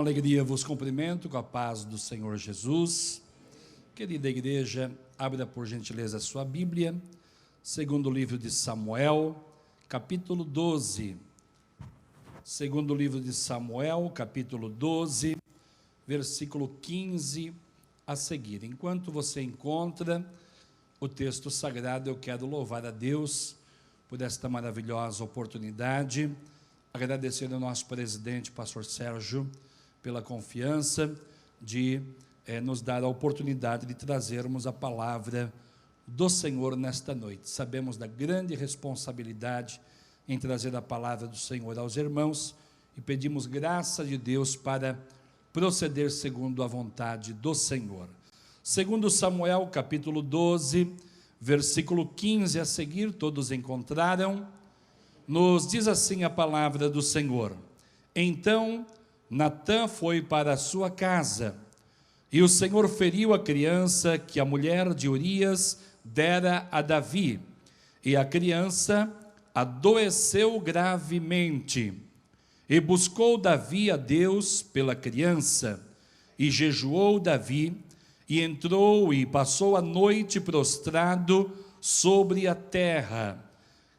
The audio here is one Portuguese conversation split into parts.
alegria vos cumprimento com a paz do Senhor Jesus. Querida igreja, abra por gentileza a sua Bíblia, segundo livro de Samuel, capítulo 12. Segundo livro de Samuel, capítulo 12, versículo 15 a seguir. Enquanto você encontra o texto sagrado, eu quero louvar a Deus por esta maravilhosa oportunidade, agradecer ao nosso presidente, pastor Sérgio, pela confiança de nos dar a oportunidade de trazermos a palavra do Senhor nesta noite. Sabemos da grande responsabilidade em trazer a palavra do Senhor aos irmãos e pedimos graça de Deus para proceder segundo a vontade do Senhor. Segundo Samuel, capítulo 12, versículo 15 a seguir, todos encontraram, nos diz assim a palavra do Senhor: Então Natã foi para a sua casa, e o Senhor feriu a criança que a mulher de Urias dera a Davi, e a criança adoeceu gravemente. E buscou Davi a Deus pela criança, e jejuou Davi, e entrou e passou a noite prostrado sobre a terra.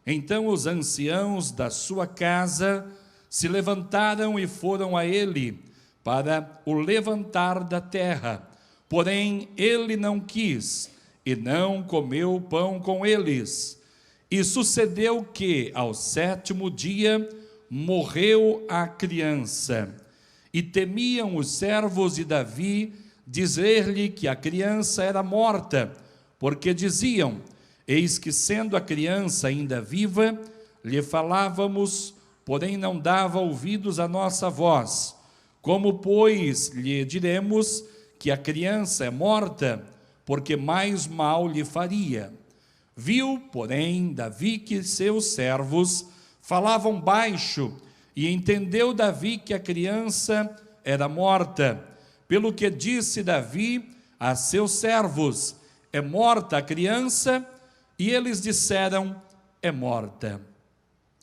Então os anciãos da sua casa se levantaram e foram a ele para o levantar da terra. Porém ele não quis e não comeu pão com eles. E sucedeu que ao 7º dia morreu a criança. E temiam os servos de Davi dizer-lhe que a criança era morta, porque diziam: eis que sendo a criança ainda viva, lhe falávamos, porém não dava ouvidos à nossa voz. Como, pois, lhe diremos que a criança é morta, porque mais mal lhe faria? Viu, porém, Davi que seus servos falavam baixo, e entendeu Davi que a criança era morta. Pelo que disse Davi a seus servos: é morta a criança? E eles disseram: é morta.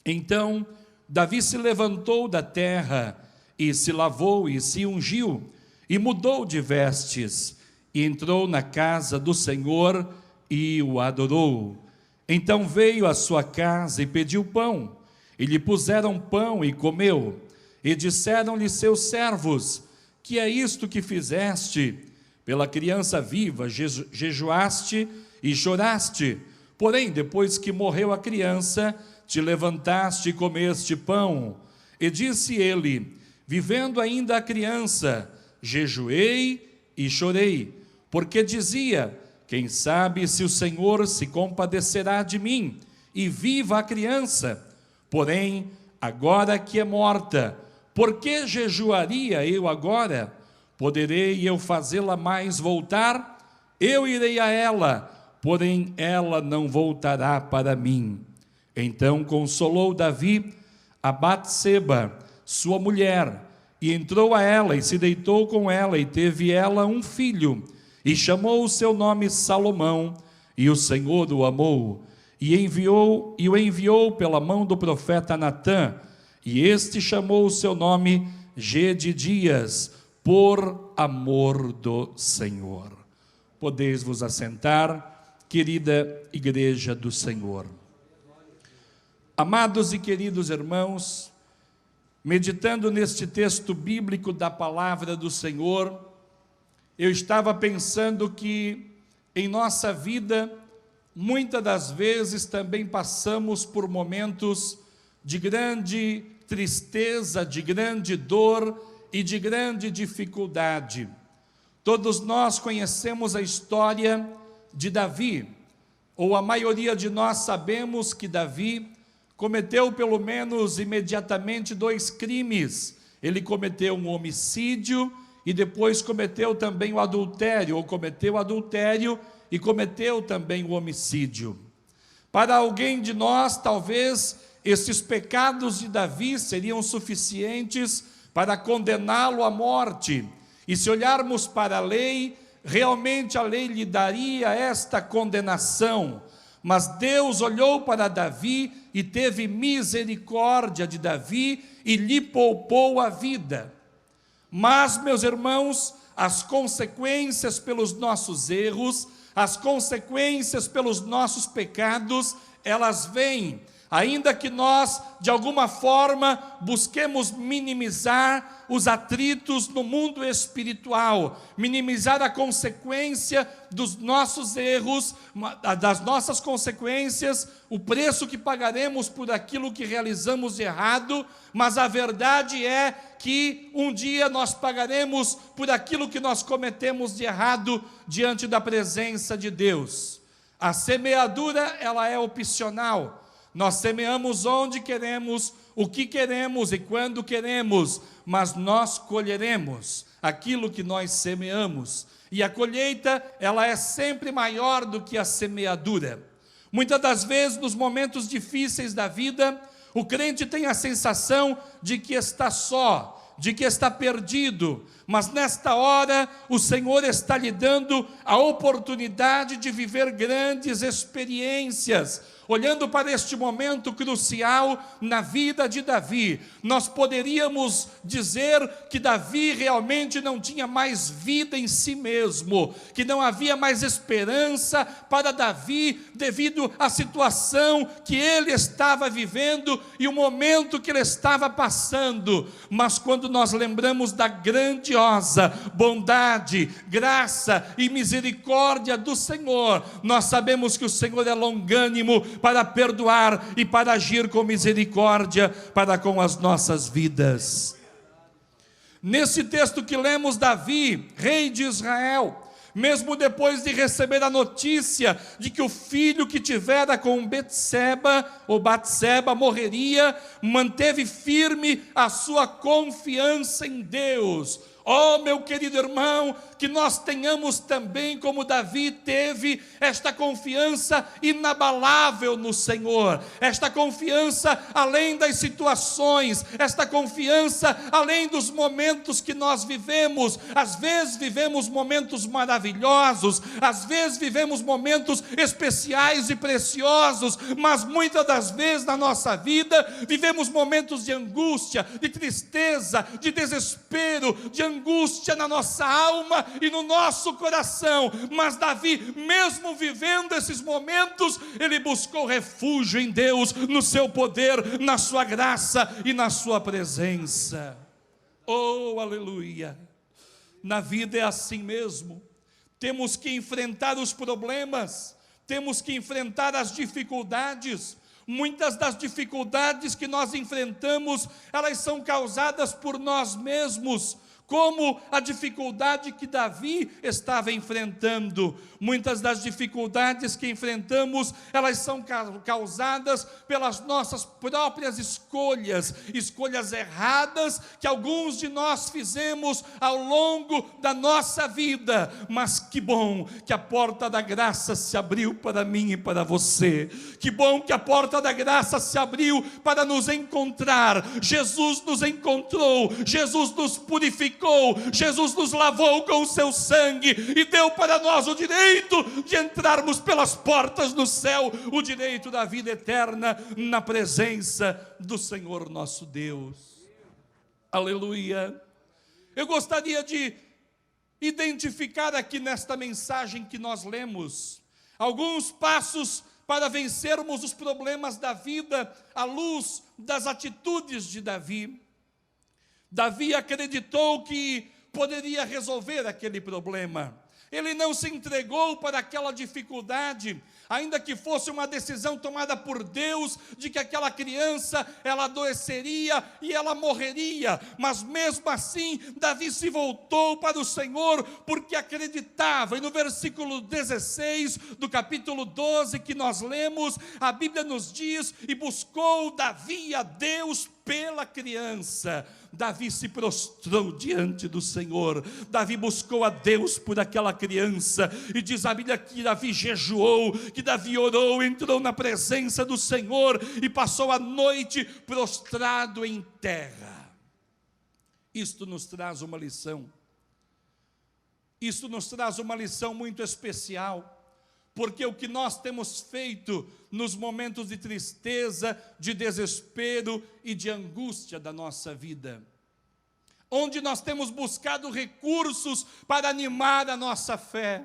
Então Davi se levantou da terra, e se lavou e se ungiu, e mudou de vestes, e entrou na casa do Senhor, e o adorou. Então veio à sua casa e pediu pão, e lhe puseram pão e comeu. E disseram-lhe seus servos: que é isto que fizeste? Pela criança viva jejuaste e choraste. Porém, depois que morreu a criança, te levantaste e comeste pão. E disse ele: vivendo ainda a criança, jejuei e chorei, porque dizia: quem sabe se o Senhor se compadecerá de mim, e viva a criança. Porém, agora que é morta, por que jejuaria eu agora? Poderei eu fazê-la mais voltar? Eu irei a ela, porém ela não voltará para mim. Então consolou Davi a Batseba, sua mulher, e entrou a ela e se deitou com ela, e teve ela um filho, e chamou o seu nome Salomão, e o Senhor o amou, e o enviou pela mão do profeta Natã, e este chamou o seu nome Gedidias, por amor do Senhor. Podeis vos assentar, querida igreja do Senhor. Amados e queridos irmãos, meditando neste texto bíblico da palavra do Senhor, eu estava pensando que em nossa vida, muitas das vezes também passamos por momentos de grande tristeza, de grande dor e de grande dificuldade. Todos nós conhecemos a história de Davi, ou a maioria de nós sabemos que Davi cometeu pelo menos imediatamente 2 crimes. Ele cometeu um homicídio e depois cometeu também o adultério, ou cometeu o adultério e cometeu também o homicídio. Para alguém de nós, talvez esses pecados de Davi seriam suficientes para condená-lo à morte. E se olharmos para a lei, realmente a lei lhe daria esta condenação. Mas Deus olhou para Davi e teve misericórdia de Davi e lhe poupou a vida. Mas, meus irmãos, as consequências pelos nossos erros, as consequências pelos nossos pecados, elas vêm, ainda que nós, de alguma forma, busquemos minimizar os atritos no mundo espiritual, minimizar a consequência dos nossos erros, das nossas consequências, o preço que pagaremos por aquilo que realizamos de errado, mas a verdade é que um dia nós pagaremos por aquilo que nós cometemos de errado diante da presença de Deus. A semeadura, ela é opcional. Nós semeamos onde queremos, o que queremos e quando queremos, mas nós colheremos aquilo que nós semeamos. E a colheita, ela é sempre maior do que a semeadura. Muitas das vezes, nos momentos difíceis da vida, o crente tem a sensação de que está só, de que está perdido, mas nesta hora o Senhor está lhe dando a oportunidade de viver grandes experiências. Olhando para este momento crucial na vida de Davi, nós poderíamos dizer que Davi realmente não tinha mais vida em si mesmo, que não havia mais esperança para Davi devido à situação que ele estava vivendo e o momento que ele estava passando. Mas quando nós lembramos da grandiosa bondade, graça e misericórdia do Senhor, nós sabemos que o Senhor é longânimo para perdoar e para agir com misericórdia para com as nossas vidas. Nesse texto que lemos, Davi, rei de Israel, mesmo depois de receber a notícia de que o filho que tivera com Betseba morreria, manteve firme a sua confiança em Deus. Oh, meu querido irmão, que nós tenhamos também, como Davi teve, esta confiança inabalável no Senhor, esta confiança além das situações, esta confiança além dos momentos que nós vivemos. Às vezes vivemos momentos maravilhosos, às vezes vivemos momentos especiais e preciosos, mas muitas das vezes na nossa vida vivemos momentos de angústia, de tristeza, de desespero, de angústia na nossa alma e no nosso coração. Mas Davi, mesmo vivendo esses momentos, ele buscou refúgio em Deus, no seu poder, na sua graça e na sua presença. Oh, aleluia! Na vida é assim mesmo. Temos que enfrentar os problemas, temos que enfrentar as dificuldades. Muitas das dificuldades que nós enfrentamos, elas são causadas por nós mesmos, como a dificuldade que Davi estava enfrentando. Muitas das dificuldades que enfrentamos, elas são causadas pelas nossas próprias escolhas, escolhas erradas que alguns de nós fizemos ao longo da nossa vida. Mas que bom que a porta da graça se abriu para mim e para você. Que bom que a porta da graça se abriu para nos encontrar. Jesus nos encontrou, Jesus nos purificou, Jesus nos lavou com o seu sangue e deu para nós o direito de entrarmos pelas portas do céu, o direito da vida eterna na presença do Senhor nosso Deus. Aleluia! Eu gostaria de identificar aqui nesta mensagem que nós lemos alguns passos para vencermos os problemas da vida à luz das atitudes de Davi. Davi acreditou que poderia resolver aquele problema. Ele não se entregou para aquela dificuldade, ainda que fosse uma decisão tomada por Deus, de que aquela criança, ela adoeceria e ela morreria. Mas mesmo assim, Davi se voltou para o Senhor, porque acreditava. E no versículo 16 do capítulo 12 que nós lemos, a Bíblia nos diz: e buscou Davi a Deus pela criança. Davi se prostrou diante do Senhor, Davi buscou a Deus por aquela criança, e diz a Bíblia que Davi jejuou, que Davi orou, entrou na presença do Senhor e passou a noite prostrado em terra. Isto nos traz uma lição, isto nos traz uma lição muito especial, porque o que nós temos feito nos momentos de tristeza, de desespero e de angústia da nossa vida, onde nós temos buscado recursos para animar a nossa fé,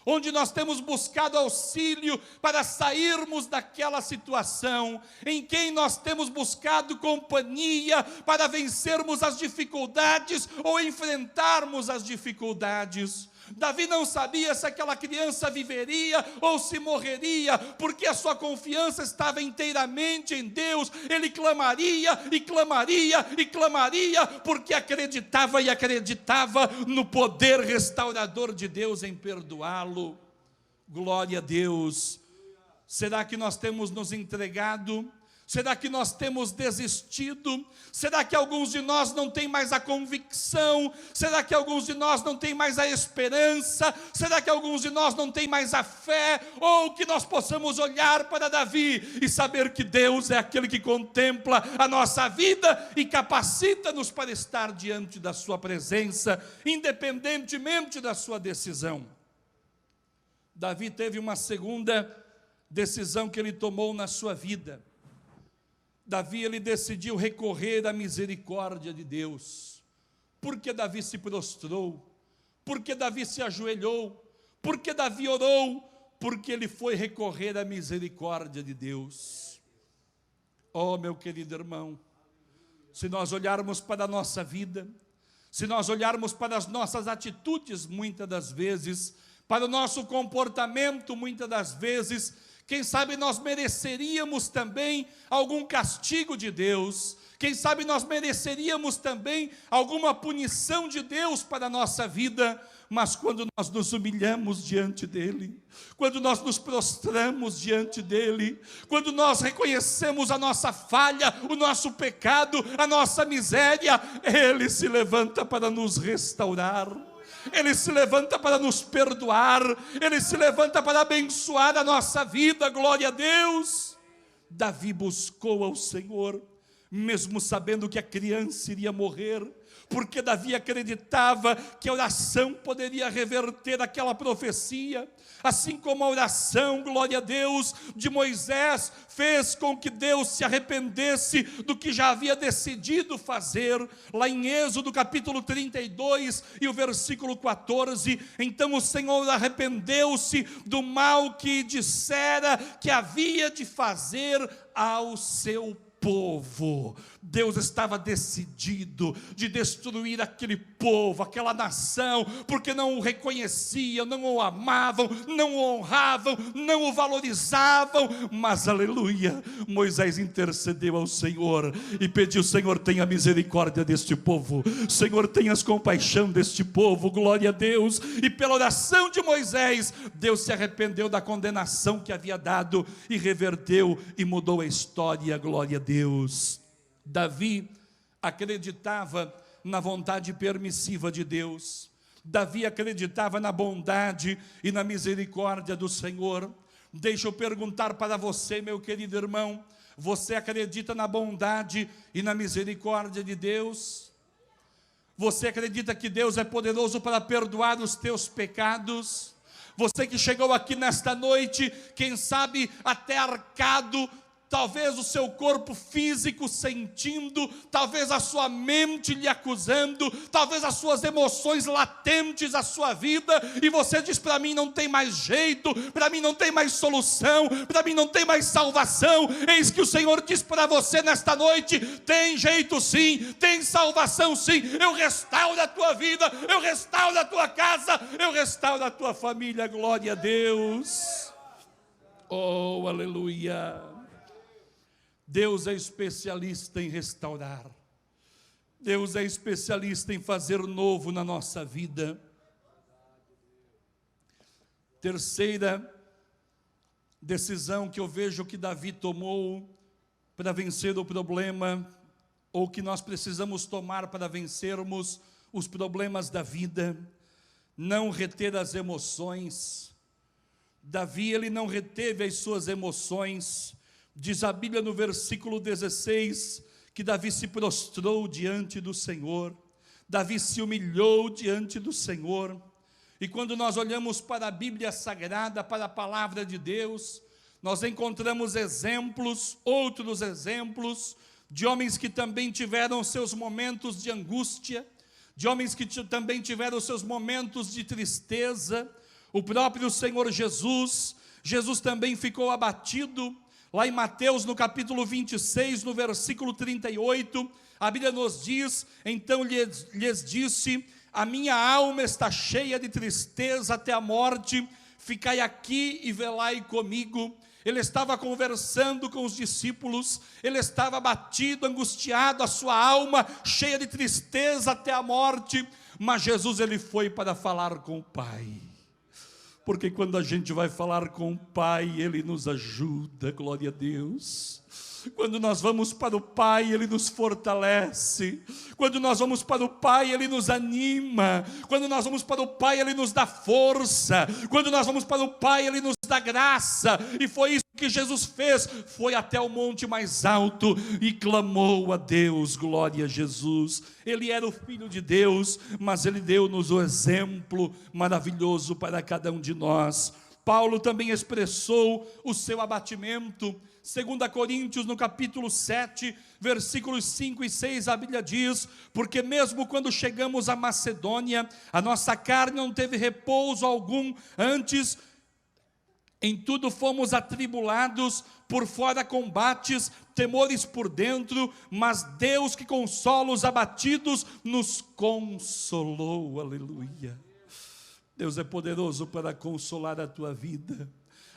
onde nós temos buscado auxílio para sairmos daquela situação, em quem nós temos buscado companhia para vencermos as dificuldades ou enfrentarmos as dificuldades. Davi não sabia se aquela criança viveria ou se morreria, porque a sua confiança estava inteiramente em Deus. Ele clamaria e clamaria e clamaria, porque acreditava e acreditava no poder restaurador de Deus em perdoá-lo. Glória a Deus. Será que nós temos nos entregado? Será que nós temos desistido? Será que alguns de nós não têm mais a convicção? Será que alguns de nós não têm mais a esperança? Será que alguns de nós não têm mais a fé? Ou que nós possamos olhar para Davi e saber que Deus é aquele que contempla a nossa vida e capacita-nos para estar diante da sua presença, independentemente da sua decisão. Davi teve uma segunda decisão que ele tomou na sua vida. Davi, ele decidiu recorrer à misericórdia de Deus. Porque Davi se prostrou, porque Davi se ajoelhou, porque Davi orou, porque ele foi recorrer à misericórdia de Deus. Oh, meu querido irmão, se nós olharmos para a nossa vida, se nós olharmos para as nossas atitudes, muitas das vezes, para o nosso comportamento, muitas das vezes, quem sabe nós mereceríamos também algum castigo de Deus. Quem sabe nós mereceríamos também alguma punição de Deus para a nossa vida. Mas quando nós nos humilhamos diante dEle, quando nós nos prostramos diante dEle, quando nós reconhecemos a nossa falha, o nosso pecado, a nossa miséria, Ele se levanta para nos restaurar. Ele se levanta para nos perdoar, Ele se levanta para abençoar a nossa vida, glória a Deus. Davi buscou ao Senhor, mesmo sabendo que a criança iria morrer, porque Davi acreditava que a oração poderia reverter aquela profecia, assim como a oração, glória a Deus, de Moisés fez com que Deus se arrependesse do que já havia decidido fazer. Lá em Êxodo capítulo 32 e o versículo 14, então o Senhor arrependeu-se do mal que dissera que havia de fazer ao seu povo. Deus estava decidido de destruir aquele povo, aquela nação, porque não o reconheciam, não o amavam, não o honravam, não o valorizavam. Mas aleluia, Moisés intercedeu ao Senhor e pediu: Senhor, tenha misericórdia deste povo, Senhor, tenhas compaixão deste povo, glória a Deus. E pela oração de Moisés, Deus se arrependeu da condenação que havia dado e reverteu e mudou a história, glória a Deus. Davi acreditava na vontade permissiva de Deus. Davi acreditava na bondade e na misericórdia do Senhor. Deixa eu perguntar para você, meu querido irmão: você acredita na bondade e na misericórdia de Deus? Você acredita que Deus é poderoso para perdoar os teus pecados? Você que chegou aqui nesta noite, quem sabe até arcado, talvez o seu corpo físico sentindo, talvez a sua mente lhe acusando, talvez as suas emoções latentes à sua vida, e você diz: para mim não tem mais jeito, para mim não tem mais solução, para mim não tem mais salvação. Eis que o Senhor diz para você nesta noite: tem jeito sim, tem salvação sim. Eu restauro a tua vida, eu restauro a tua casa, eu restauro a tua família, glória a Deus. Oh, aleluia. Deus é especialista em restaurar. Deus é especialista em fazer novo na nossa vida. Terceira decisão que eu vejo que Davi tomou para vencer o problema, ou que nós precisamos tomar para vencermos os problemas da vida: não reter as emoções. Davi, ele não reteve as suas emoções. Diz a Bíblia no versículo 16 que Davi se prostrou diante do Senhor, Davi se humilhou diante do Senhor. E quando nós olhamos para a Bíblia Sagrada, para a palavra de Deus, nós encontramos exemplos, outros exemplos, de homens que também tiveram seus momentos de angústia, de homens que também tiveram seus momentos de tristeza. O próprio Senhor Jesus também ficou abatido. Lá em Mateus, no capítulo 26, no versículo 38, a Bíblia nos diz: então lhes disse: a minha alma está cheia de tristeza até a morte, ficai aqui e velai comigo. Ele estava conversando com os discípulos, ele estava abatido, angustiado, a sua alma cheia de tristeza até a morte, mas Jesus, ele foi para falar com o Pai. Porque quando a gente vai falar com o Pai, Ele nos ajuda, glória a Deus. Quando nós vamos para o Pai, Ele nos fortalece. Quando nós vamos para o Pai, Ele nos anima. Quando nós vamos para o Pai, Ele nos dá força. Quando nós vamos para o Pai, Ele nos dá graça. E foi isso que Jesus fez. Foi até o monte mais alto e clamou a Deus, glória a Jesus. Ele era o Filho de Deus, mas Ele deu-nos o exemplo maravilhoso para cada um de nós. Paulo também expressou o seu abatimento. 2 Coríntios, no capítulo 7, versículos 5 e 6, a Bíblia diz: porque mesmo quando chegamos à Macedônia, a nossa carne não teve repouso algum, antes em tudo fomos atribulados, por fora combates, temores por dentro, mas Deus que consola os abatidos, nos consolou, aleluia. Deus é poderoso para consolar a tua vida.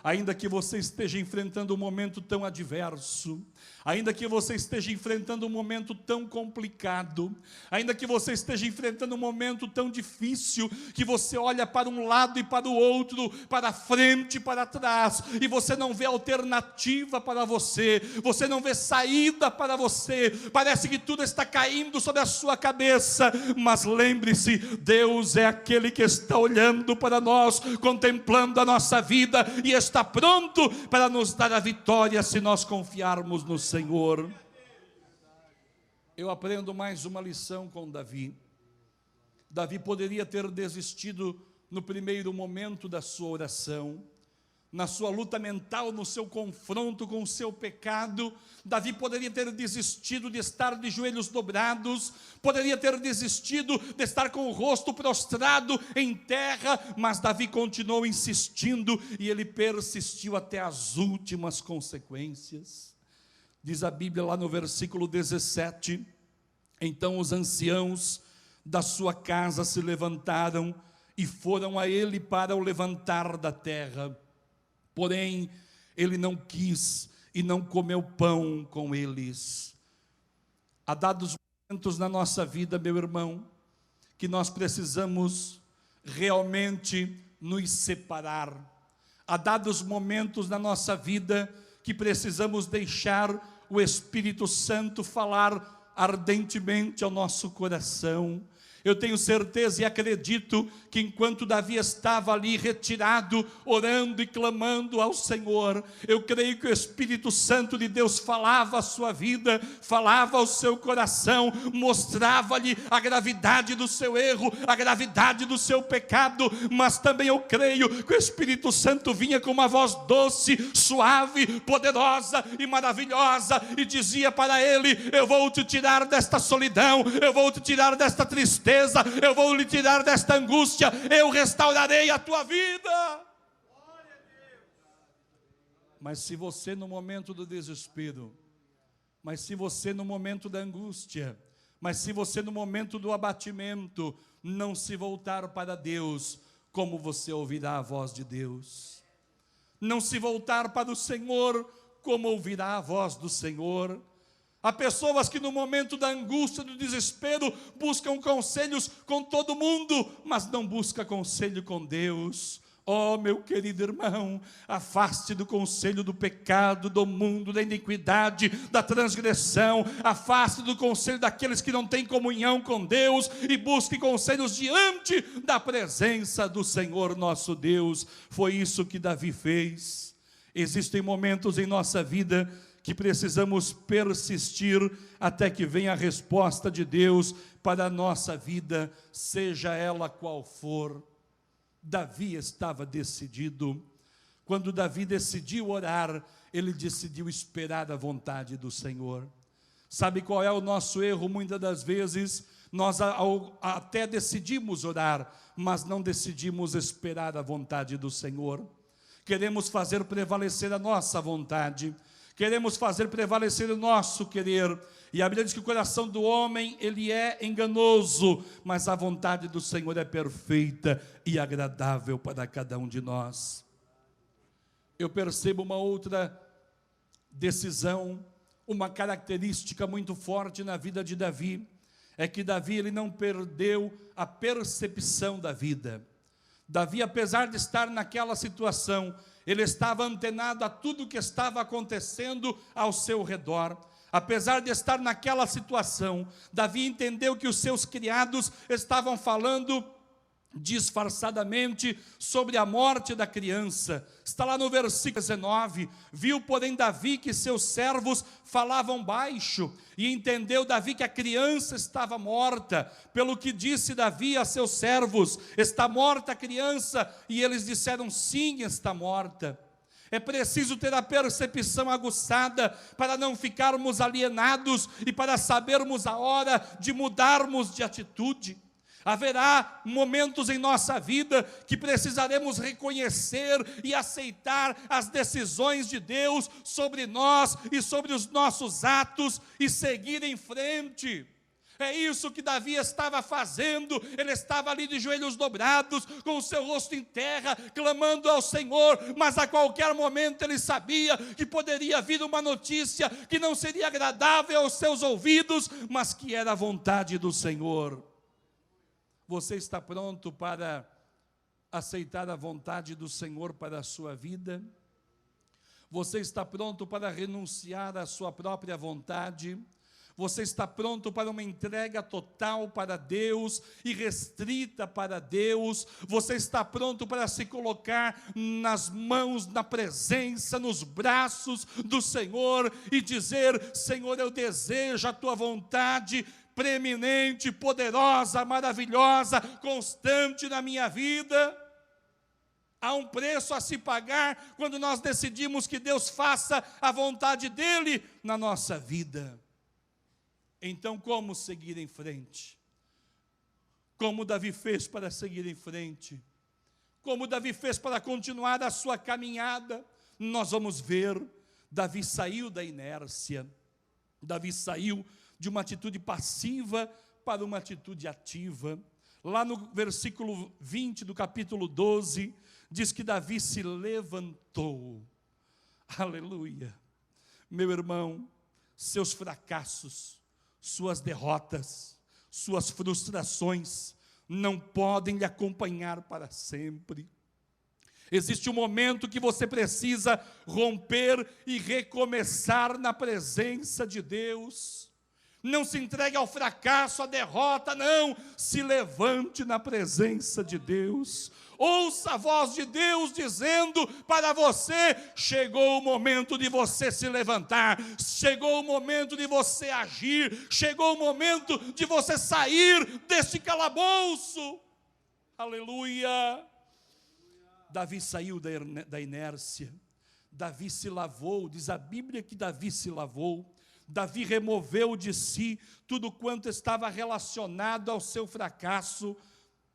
Ainda que você esteja enfrentando um momento tão adverso, ainda que você esteja enfrentando um momento tão complicado, ainda que você esteja enfrentando um momento tão difícil, que você olha para um lado e para o outro, para frente e para trás, e você não vê alternativa para você, você não vê saída para você, parece que tudo está caindo sobre a sua cabeça, mas lembre-se, Deus é aquele que está olhando para nós, contemplando a nossa vida, e está pronto para nos dar a vitória, se nós confiarmos no Senhor. Eu aprendo mais uma lição com Davi. Davi poderia ter desistido no primeiro momento da sua oração, na sua luta mental, no seu confronto com o seu pecado. Davi poderia ter desistido de estar de joelhos dobrados, poderia ter desistido de estar com o rosto prostrado em terra, mas Davi continuou insistindo e ele persistiu até as últimas consequências. Diz a Bíblia lá no versículo 17: então os anciãos da sua casa se levantaram e foram a ele para o levantar da terra. Porém, ele não quis e não comeu pão com eles. Há dados momentos na nossa vida, meu irmão, que nós precisamos realmente nos separar. Há dados momentos na nossa vida que precisamos deixar o Espírito Santo falar ardentemente ao nosso coração. Eu tenho certeza e acredito que enquanto Davi estava ali retirado, orando e clamando ao Senhor, eu creio que o Espírito Santo de Deus falava a sua vida, falava ao seu coração, mostrava-lhe a gravidade do seu erro, a gravidade do seu pecado, mas também eu creio que o Espírito Santo vinha com uma voz doce, suave, poderosa e maravilhosa, e dizia para ele: eu vou te tirar desta solidão, eu vou te tirar desta tristeza, eu vou lhe tirar desta angústia, eu restaurarei a tua vida. Mas se você no momento do desespero, mas se você no momento da angústia, mas se você no momento do abatimento não se voltar para Deus, como você ouvirá a voz de Deus? Não se voltar para o Senhor, como ouvirá a voz do Senhor? Há pessoas que no momento da angústia, do desespero, buscam conselhos com todo mundo, mas não buscam conselho com Deus. Oh, meu querido irmão, afaste do conselho do pecado, do mundo, da iniquidade, da transgressão. Afaste do conselho daqueles que não têm comunhão com Deus e busque conselhos diante da presença do Senhor nosso Deus. Foi isso que Davi fez. Existem momentos em nossa vida que precisamos persistir até que venha a resposta de Deus para a nossa vida, seja ela qual for. Davi estava decidido. Quando Davi decidiu orar, ele decidiu esperar a vontade do Senhor. Sabe qual é o nosso erro muitas das vezes? Nós até decidimos orar, mas não decidimos esperar a vontade do Senhor. Queremos fazer prevalecer a nossa vontade, queremos fazer prevalecer o nosso querer. E a Bíblia diz que o coração do homem, ele é enganoso, mas a vontade do Senhor é perfeita e agradável para cada um de nós. Eu percebo uma outra decisão, uma característica muito forte na vida de Davi, é que Davi, ele não perdeu a percepção da vida. Davi, apesar de estar naquela situação, ele estava antenado a tudo que estava acontecendo ao seu redor. Apesar de estar naquela situação, Davi entendeu que os seus criados estavam falando disfarçadamente sobre a morte da criança. Está lá no versículo 19. Viu, porém, Davi que seus servos falavam baixo, e entendeu Davi que a criança estava morta. Pelo que disse Davi a seus servos: está morta a criança? E eles disseram: sim, está morta. É preciso ter a percepção aguçada para não ficarmos alienados e para sabermos a hora de mudarmos de atitude. Haverá momentos em nossa vida que precisaremos reconhecer e aceitar as decisões de Deus sobre nós e sobre os nossos atos e seguir em frente. É isso que Davi estava fazendo. Ele estava ali de joelhos dobrados, com o seu rosto em terra, clamando ao Senhor, mas a qualquer momento ele sabia que poderia vir uma notícia que não seria agradável aos seus ouvidos, mas que era a vontade do Senhor. Você está pronto para aceitar a vontade do Senhor para a sua vida? Você está pronto para renunciar à sua própria vontade? Você está pronto para uma entrega total para Deus e restrita para Deus? Você está pronto para se colocar nas mãos, na presença, nos braços do Senhor e dizer: Senhor, eu desejo a tua vontade preeminente, poderosa, maravilhosa, constante na minha vida? Há um preço a se pagar quando nós decidimos que Deus faça a vontade dEle na nossa vida. Então, como seguir em frente? Como Davi fez para seguir em frente? Como Davi fez para continuar a sua caminhada? Nós vamos ver, Davi saiu da inércia. Davi saiu de uma atitude passiva para uma atitude ativa. Lá no versículo 20 do capítulo 12, diz que Davi se levantou. Aleluia. Meu irmão, seus fracassos, suas derrotas, suas frustrações não podem lhe acompanhar para sempre. Existe um momento que você precisa romper e recomeçar na presença de Deus. Não se entregue ao fracasso, à derrota, não. Se levante na presença de Deus. Ouça a voz de Deus dizendo para você: chegou o momento de você se levantar, chegou o momento de você agir, chegou o momento de você sair deste calabouço. Aleluia. Davi saiu da inércia, Davi se lavou, diz a Bíblia que Davi se lavou. Davi removeu de si tudo quanto estava relacionado ao seu fracasso.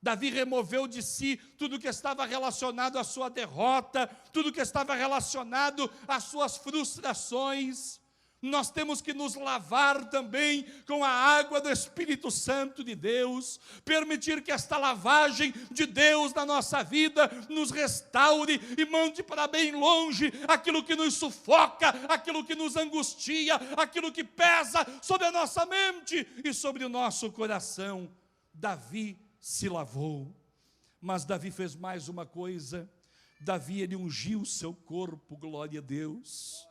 Davi removeu de si tudo que estava relacionado à sua derrota, tudo que estava relacionado às suas frustrações. Nós temos que nos lavar também com a água do Espírito Santo de Deus, permitir que esta lavagem de Deus na nossa vida nos restaure e mande para bem longe aquilo que nos sufoca, aquilo que nos angustia, aquilo que pesa sobre a nossa mente e sobre o nosso coração. Davi se lavou, mas Davi fez mais uma coisa. Davi, ele ungiu o seu corpo, glória a Deus.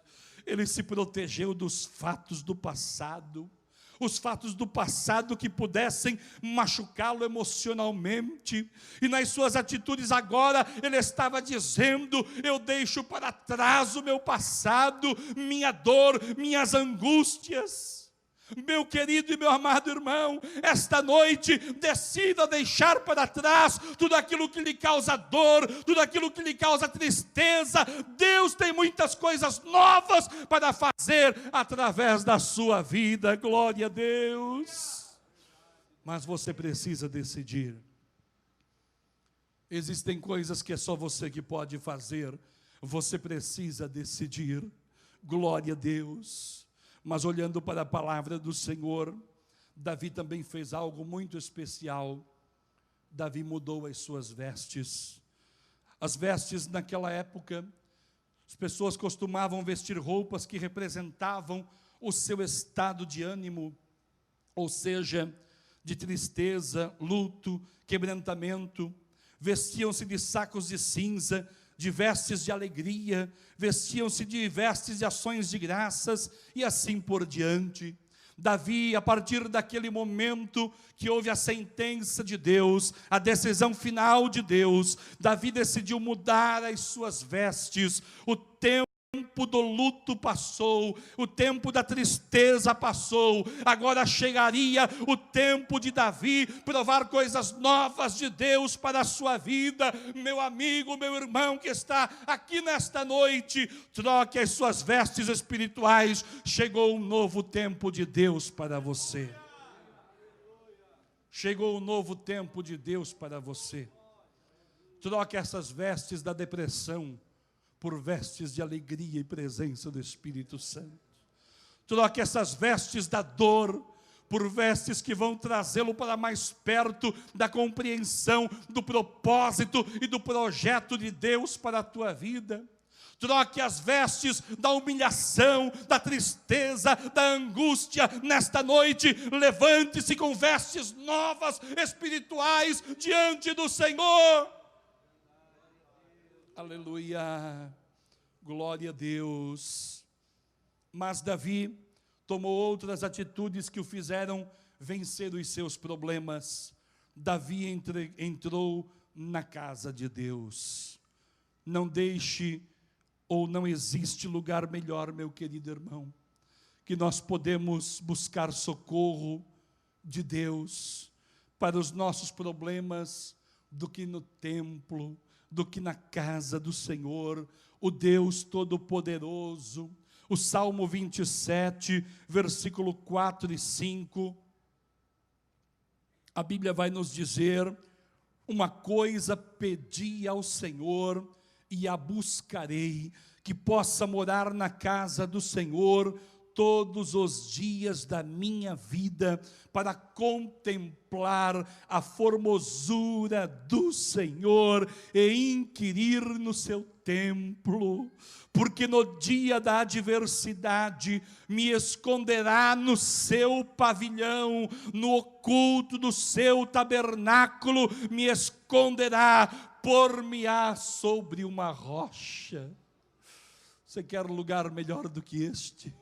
Ele se protegeu dos fatos do passado, os fatos do passado que pudessem machucá-lo emocionalmente, e nas suas atitudes agora, ele estava dizendo: eu deixo para trás o meu passado, minha dor, minhas angústias. Meu querido e meu amado irmão, esta noite decida deixar para trás tudo aquilo que lhe causa dor, tudo aquilo que lhe causa tristeza. Deus tem muitas coisas novas para fazer através da sua vida, glória a Deus. Mas você precisa decidir. Existem coisas que é só você que pode fazer. Você precisa decidir. Glória a Deus. Mas olhando para a palavra do Senhor, Davi também fez algo muito especial. Davi mudou as suas vestes. As vestes naquela época, as pessoas costumavam vestir roupas que representavam o seu estado de ânimo, ou seja, de tristeza, luto, quebrantamento. Vestiam-se de sacos de cinza, de vestes de alegria, vestiam-se de vestes de ações de graças e assim por diante. Davi, a partir daquele momento que houve a sentença de Deus, a decisão final de Deus, Davi decidiu mudar as suas vestes. O tempo do luto passou, o tempo da tristeza passou, agora chegaria o tempo de Davi provar coisas novas de Deus para a sua vida. Meu amigo, meu irmão que está aqui nesta noite, troque as suas vestes espirituais, chegou um novo tempo de Deus para você. Chegou um novo tempo de Deus para você. Troque essas vestes da depressão por vestes de alegria e presença do Espírito Santo. Troque essas vestes da dor por vestes que vão trazê-lo para mais perto da compreensão do propósito e do projeto de Deus para a tua vida. Troque as vestes da humilhação, da tristeza, da angústia nesta noite. Levante-se com vestes novas, espirituais, diante do Senhor. Aleluia, glória a Deus. Mas Davi tomou outras atitudes que o fizeram vencer os seus problemas. Davi entrou na casa de Deus. Não deixe, ou não existe lugar melhor, meu querido irmão, que nós podemos buscar socorro de Deus para os nossos problemas do que no templo, do que na casa do Senhor, o Deus Todo-Poderoso. O Salmo 27, versículo 4 e 5, a Bíblia vai nos dizer: uma coisa pedi ao Senhor e a buscarei, que possa morar na casa do Senhor todos os dias da minha vida, para contemplar a formosura do Senhor e inquirir no seu templo. Porque no dia da adversidade me esconderá no seu pavilhão, no oculto do seu tabernáculo me esconderá, por-me-á sobre uma rocha. Você quer lugar melhor do que este?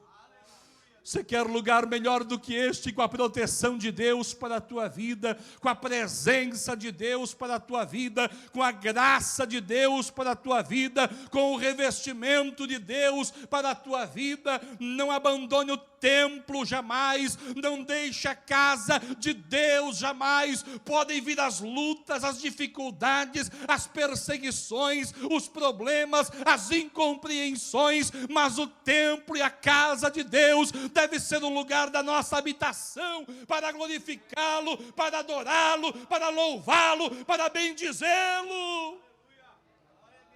Você quer lugar melhor do que este, com a proteção de Deus para a tua vida, com a presença de Deus para a tua vida, com a graça de Deus para a tua vida, com o revestimento de Deus para a tua vida? Não abandone o templo jamais, não deixe a casa de Deus jamais. Podem vir as lutas, as dificuldades, as perseguições, os problemas, as incompreensões, mas o templo e a casa de Deus deve ser o lugar da nossa habitação, para glorificá-lo, para adorá-lo, para louvá-lo, para bendizê-lo.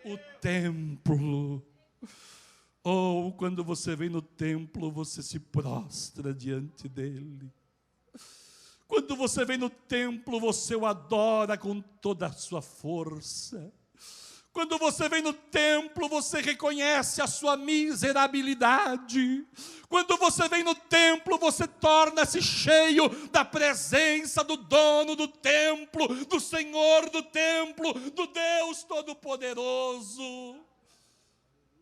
O templo. Oh, quando você vem no templo, você se prostra diante dele. Quando você vem no templo, você o adora com toda a sua força. Quando você vem no templo, você reconhece a sua miserabilidade. Quando você vem no templo, você torna-se cheio da presença do dono do templo, do Senhor do templo, do Deus Todo-Poderoso.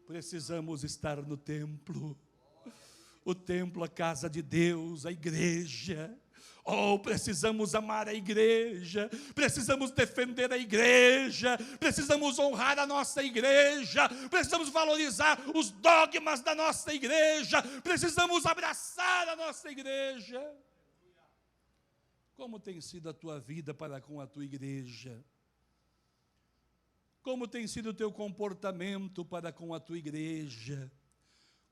Precisamos estar no templo. O templo, a casa de Deus, a igreja. Oh, precisamos amar a igreja, precisamos defender a igreja, precisamos honrar a nossa igreja, precisamos valorizar os dogmas da nossa igreja, precisamos abraçar a nossa igreja. Como tem sido a tua vida para com a tua igreja? Como tem sido o teu comportamento para com a tua igreja?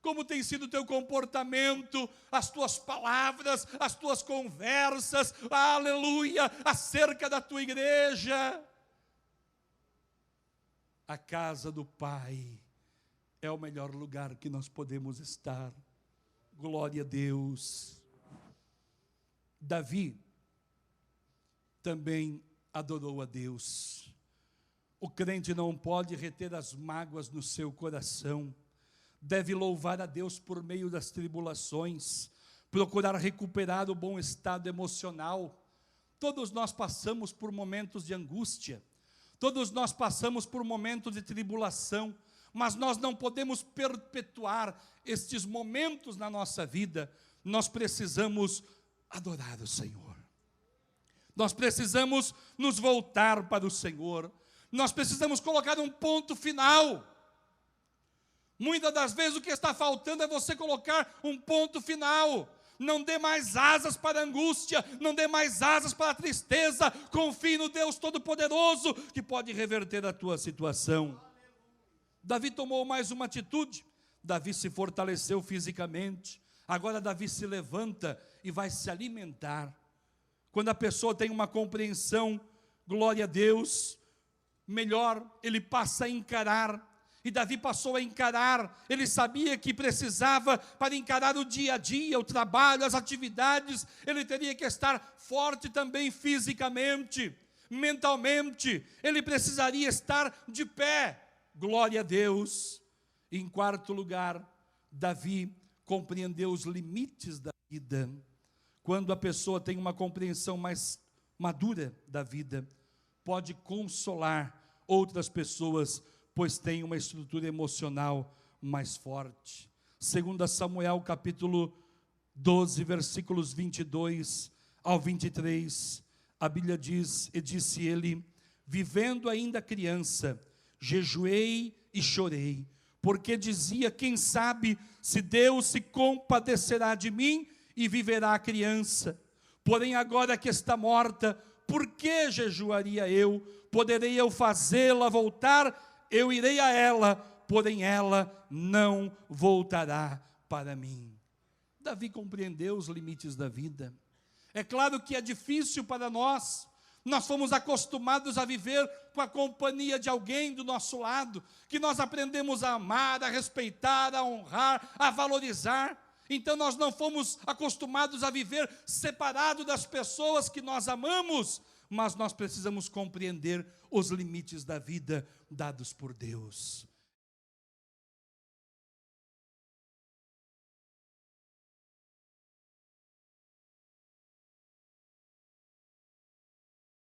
como tem sido o teu comportamento, as tuas palavras, as tuas conversas, aleluia, acerca da tua igreja. A casa do Pai é o melhor lugar que nós podemos estar. Glória a Deus. Davi também adorou a Deus. O crente não pode reter as mágoas no seu coração. Deve louvar a Deus por meio das tribulações, procurar recuperar o bom estado emocional. Todos nós passamos por momentos de angústia, todos nós passamos por momentos de tribulação, mas nós não podemos perpetuar estes momentos na nossa vida. Nós precisamos adorar o Senhor. Nós precisamos nos voltar para o Senhor. Nós precisamos colocar um ponto final. Muitas das vezes o que está faltando é você colocar um ponto final. Não dê mais asas para a angústia, não dê mais asas para a tristeza. Confie no Deus Todo-Poderoso que pode reverter a tua situação. Davi tomou mais uma atitude. Davi se fortaleceu fisicamente. Agora Davi se levanta e vai se alimentar. Quando a pessoa tem uma compreensão, glória a Deus, melhor, ele passa a encarar. E Davi passou a encarar. Ele sabia que precisava, para encarar o dia a dia, o trabalho, as atividades, ele teria que estar forte também fisicamente, mentalmente. Ele precisaria estar de pé. Glória a Deus. E em quarto lugar, Davi compreendeu os limites da vida. Quando a pessoa tem uma compreensão mais madura da vida, pode consolar outras pessoas, pois tem uma estrutura emocional mais forte. 2 Samuel capítulo 12, versículos 22 ao 23, a Bíblia diz: e disse ele, vivendo ainda criança, jejuei e chorei, porque dizia, quem sabe se Deus se compadecerá de mim e viverá a criança. Porém agora que está morta, por que jejuaria eu? Poderei eu fazê-la voltar? Eu irei a ela, porém ela não voltará para mim. Davi compreendeu os limites da vida. É claro que é difícil para nós. Nós fomos acostumados a viver com a companhia de alguém do nosso lado, que nós aprendemos a amar, a respeitar, a honrar, a valorizar. Então nós não fomos acostumados a viver separado das pessoas que nós amamos, mas nós precisamos compreender os limites da vida dados por Deus.